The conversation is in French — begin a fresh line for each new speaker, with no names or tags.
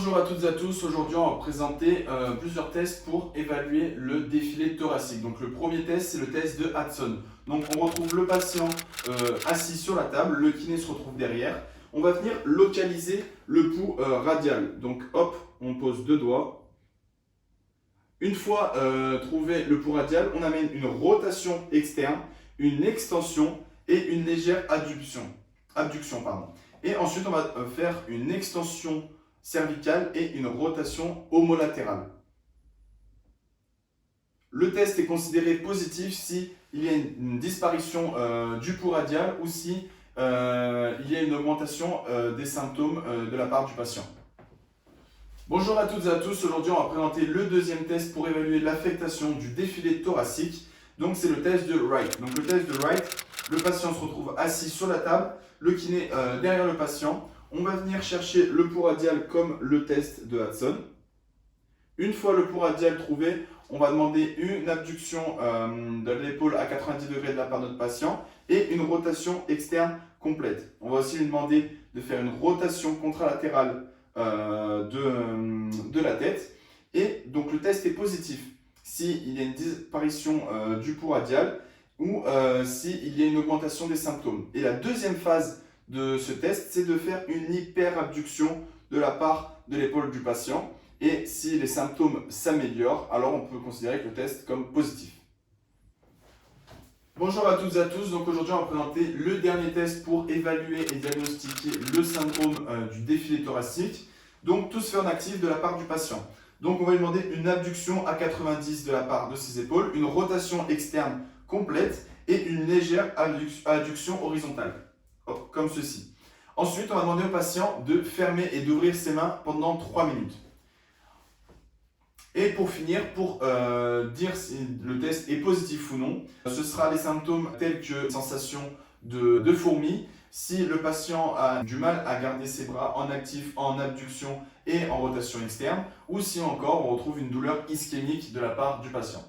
Bonjour à toutes et à tous, aujourd'hui on va présenter plusieurs tests pour évaluer le défilé thoracique. Donc le premier test, c'est le test de Hudson. Donc on retrouve le patient assis sur la table, le kiné se retrouve derrière. On va venir localiser le pouls radial. Donc hop, on pose deux doigts. Une fois trouvé le pouls radial, on amène une rotation externe, une extension et une légère abduction. Et ensuite on va faire une extension cervicale et une rotation homolatérale. Le test est considéré positif si il y a une disparition du pouls radial ou si il y a une augmentation des symptômes de la part du patient. Bonjour à toutes et à tous, aujourd'hui on va présenter le deuxième test pour évaluer l'affectation du défilé thoracique. Donc c'est le test de Wright. Donc le test de Wright, le patient se retrouve assis sur la table, le kiné derrière le patient. On va venir chercher le pouls radial comme le test de Hudson. Une fois le pouls radial trouvé, on va demander une abduction de l'épaule à 90 degrés de la part de notre patient et une rotation externe complète. On va aussi lui demander de faire une rotation contralatérale de la tête. Et donc le test est positif s'il y a une disparition du pouls radial ou s'il y a une augmentation des symptômes. Et la deuxième phase de ce test, c'est de faire une hyperabduction de la part de l'épaule du patient. Et si les symptômes s'améliorent, alors on peut considérer le test comme positif. Bonjour à toutes et à tous, donc aujourd'hui on va présenter le dernier test pour évaluer et diagnostiquer le syndrome du défilé thoracique. Donc tout se fait en actif de la part du patient. Donc on va lui demander une abduction à 90 de la part de ses épaules, une rotation externe complète et une légère adduction horizontale, comme ceci. Ensuite on va demander au patient de fermer et d'ouvrir ses mains pendant 3 minutes. Et pour finir, pour dire si le test est positif ou non, ce sera les symptômes tels que sensation de fourmis, si le patient a du mal à garder ses bras en actif, en abduction et en rotation externe, ou si encore on retrouve une douleur ischémique de la part du patient.